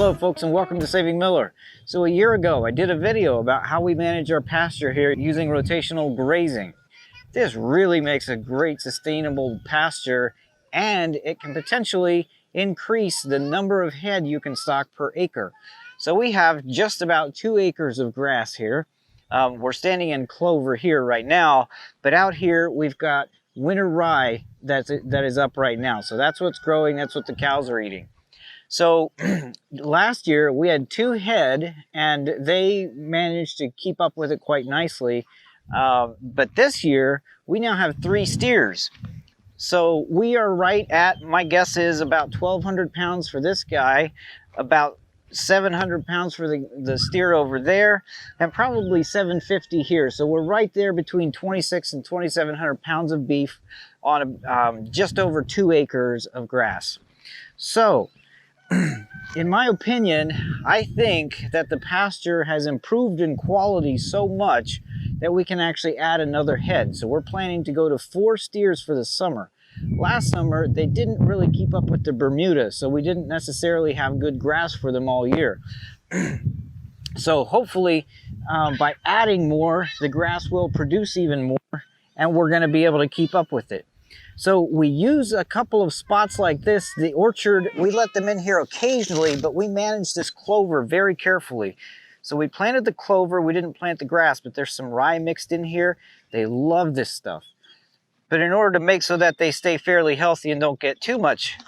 Hello folks, and welcome to Saving Miller. So a year ago I did a video about how we manage our pasture here using rotational grazing. This really makes a great sustainable pasture, and it can potentially increase the number of head you can stock per acre. So we have just about 2 acres of grass here. We're standing in clover here right now, but out here we've got winter rye that is up right now. So that's what's growing, that's what the cows are eating. So last year we had 2 head and they managed to keep up with it quite nicely. But this year we now have 3 steers. So we are right at, my guess is about 1,200 pounds for this guy, about 700 pounds for the steer over there, and probably 750 here. So we're right there between 26 and 2,700 pounds of beef on just over 2 acres of grass. So in my opinion, I think that the pasture has improved in quality so much that we can actually add another head. So we're planning to go to 4 steers for the summer. Last summer, they didn't really keep up with the Bermuda, so we didn't necessarily have good grass for them all year. So hopefully, by adding more, the grass will produce even more, and we're going to be able to keep up with it. So we use a couple of spots like this. The orchard, we let them in here occasionally, but we manage this clover very carefully. So we planted the clover, we didn't plant the grass, but there's some rye mixed in here. They love this stuff. But in order to make so that they stay fairly healthy and don't get too much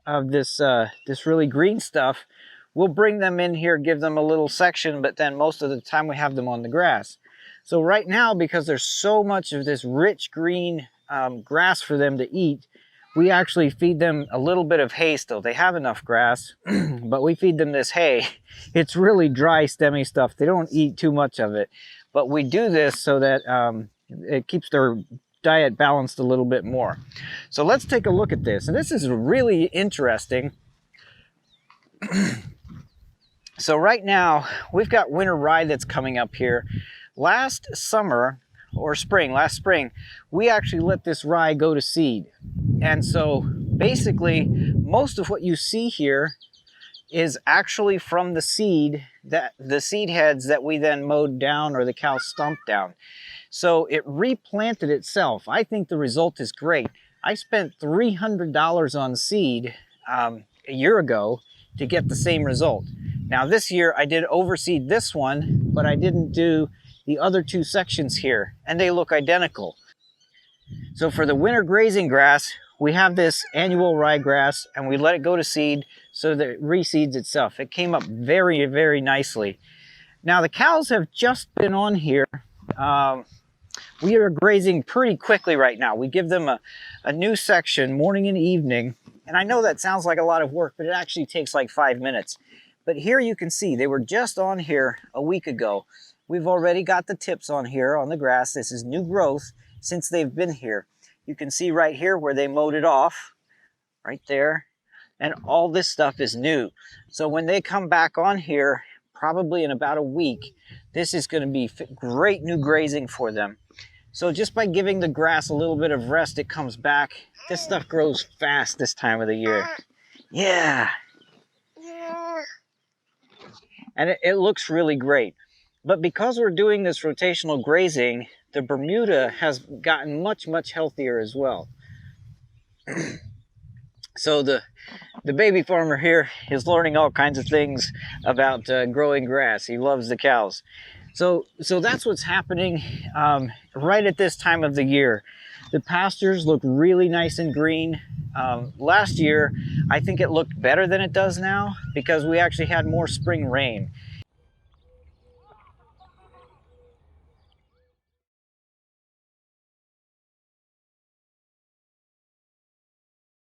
of this, this really green stuff, we'll bring them in here, give them a little section, but then most of the time we have them on the grass. So right now, because there's so much of this rich green grass for them to eat, we actually feed them a little bit of hay still. They have enough grass, but we feed them this hay. It's really dry, stemmy stuff. They don't eat too much of it, but we do this so that it keeps their diet balanced a little bit more. So let's take a look at this, and this is really interesting. So right now we've got winter rye that's coming up here. Last summer, or last spring, we actually let this rye go to seed. And so basically most of what you see here is actually from the seed heads that we then mowed down or the cow stomped down. So it replanted itself. I think the result is great. I spent $300 on seed a year ago to get the same result. Now this year I did overseed this one, but I didn't do the other 2 sections here, and they look identical. So for the winter grazing grass, we have this annual ryegrass, and we let it go to seed so that it reseeds itself. It came up very, very nicely. Now the cows have just been on here. We are grazing pretty quickly right now. We give them a new section morning and evening, and I know that sounds like a lot of work, but it actually takes like 5 minutes. But here you can see they were just on here a week ago. We've already got the tips on here on the grass. This is new growth since they've been here. You can see right here where they mowed it off, right there. And all this stuff is new. So when they come back on here, probably in about a week, this is going to be great new grazing for them. So just by giving the grass a little bit of rest, it comes back. This stuff grows fast this time of the year. Yeah. And it looks really great. But because we're doing this rotational grazing, the Bermuda has gotten much, much healthier as well. So the baby farmer here is learning all kinds of things about growing grass. He loves the cows. So that's what's happening right at this time of the year. The pastures look really nice and green. Last year, I think it looked better than it does now because we actually had more spring rain.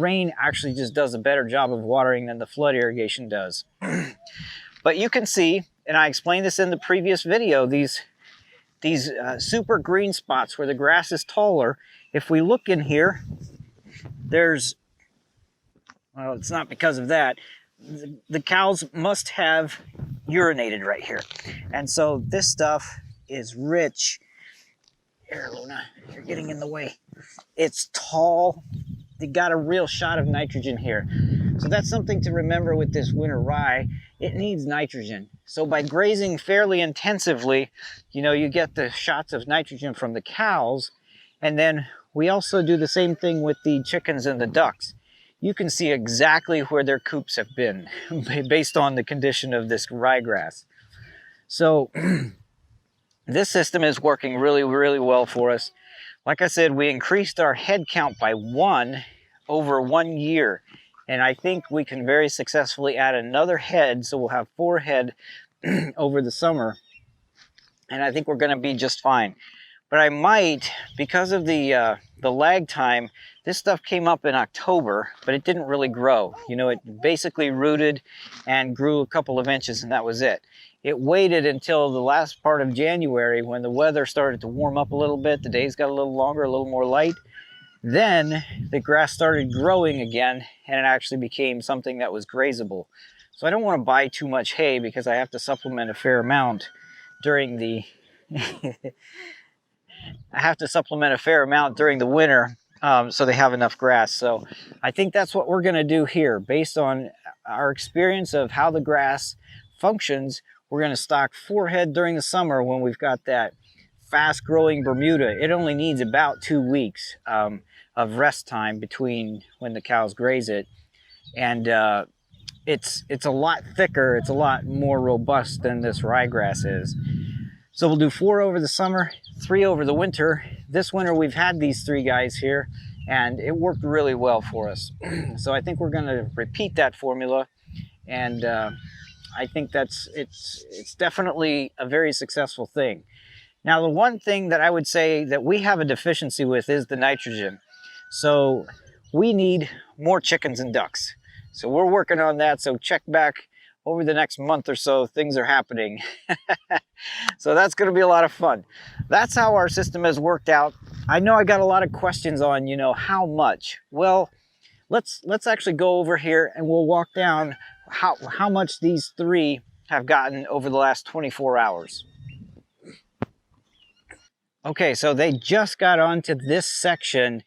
Rain actually just does a better job of watering than the flood irrigation does. But you can see, and I explained this in the previous video, these super green spots where the grass is taller. If we look in here, there's, well, it's not because of that. The cows must have urinated right here. And so this stuff is rich. Here, Luna, you're getting in the way. It's tall. They got a real shot of nitrogen here. So that's something to remember with this winter rye. it needs nitrogen. So by grazing fairly intensively, you know, you get the shots of nitrogen from the cows. And then we also do the same thing with the chickens and the ducks. You can see exactly where their coops have been based on the condition of this ryegrass. So this system is working really, really well for us. Like I said, we increased our head count by 1 over 1 year. And I think we can very successfully add another head. So we'll have 4 head over the summer. And I think we're going to be just fine. But I might, because of the lag time, this stuff came up in October, but it didn't really grow. You know, it basically rooted and grew a couple of inches, and that was it. It waited until the last part of January when the weather started to warm up a little bit. The days got a little longer, a little more light. Then the grass started growing again, and it actually became something that was grazable. So I don't want to buy too much hay because I have to supplement a fair amount during the winter, so they have enough grass. So I think that's what we're going to do here. Based on our experience of how the grass functions, we're going to stock 4 head during the summer when we've got that fast-growing Bermuda. It only needs about 2 weeks of rest time between when the cows graze it. And it's a lot thicker, it's a lot more robust than this ryegrass is. So we'll do 4 over the summer, 3 over the winter. This winter we've had these 3 guys here, and it worked really well for us. So I think we're going to repeat that formula, and I think it's definitely a very successful thing. Now, the one thing that I would say that we have a deficiency with is the nitrogen. So we need more chickens and ducks. So we're working on that. So check back over the next month or so, things are happening. So that's going to be a lot of fun. That's how our system has worked out. I know I got a lot of questions on, you know, how much. Well, let's actually go over here and we'll walk down how much these 3 have gotten over the last 24 hours. Okay, so they just got onto this section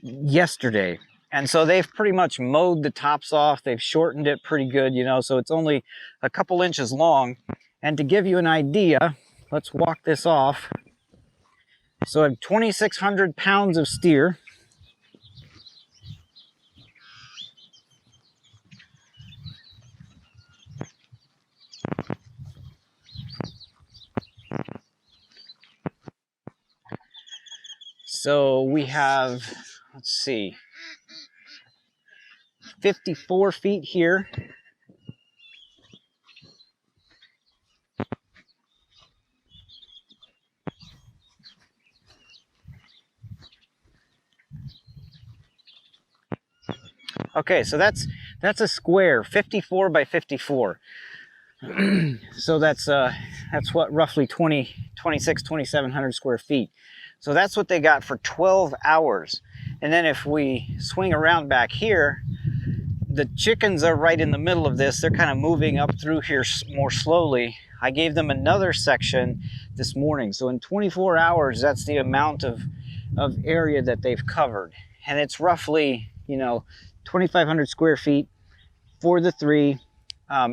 yesterday. And so they've pretty much mowed the tops off. They've shortened it pretty good, you know, so it's only a couple inches long. And to give you an idea, let's walk this off. So I have 2,600 pounds of steer. So we have, let's see, 54 feet here. Okay, so that's a square, 54 by 54. So that's what, roughly 2,700 square feet. So that's what they got for 12 hours. And then if we swing around back here, the chickens are right in the middle of this. They're kind of moving up through here more slowly. I gave them another section this morning. So in 24 hours, that's the amount of area that they've covered. And it's roughly, you know, 2,500 square feet for the 3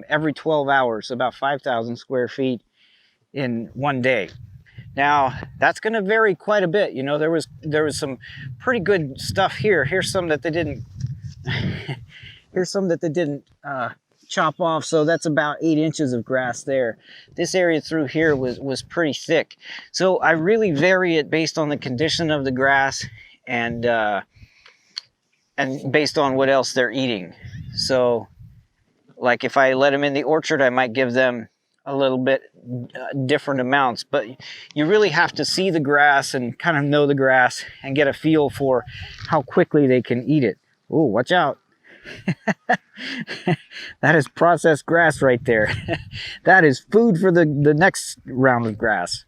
every 12 hours, so about 5,000 square feet in 1 day. Now, that's going to vary quite a bit. You know, there was some pretty good stuff here. Here's some that they didn't chop off. So that's about 8 inches of grass there. This area through here was pretty thick. So I really vary it based on the condition of the grass and based on what else they're eating. So, like if I let them in the orchard, I might give them a little bit different amounts, but you really have to see the grass and kind of know the grass and get a feel for how quickly they can eat it. Oh, watch out. That is processed grass right there. That is food for the next round of grass.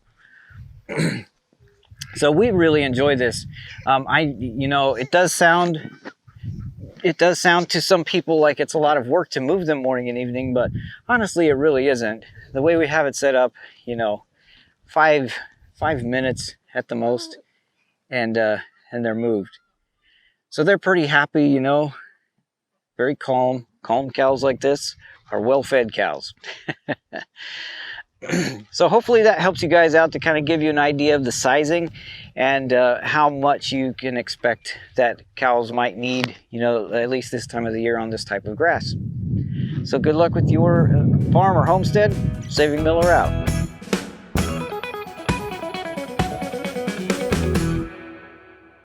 So we really enjoy this. You know, it does sound to some people like it's a lot of work to move them morning and evening, but honestly, it really isn't. The way we have it set up, you know, 5 minutes at the most, and they're moved. So they're pretty happy, you know, very calm calm cows like this are well-fed cows. So hopefully that helps you guys out to kind of give you an idea of the sizing and how much you can expect that cows might need, you know, at least this time of the year on this type of grass. So good luck with your farm or homestead. Saving Miller out.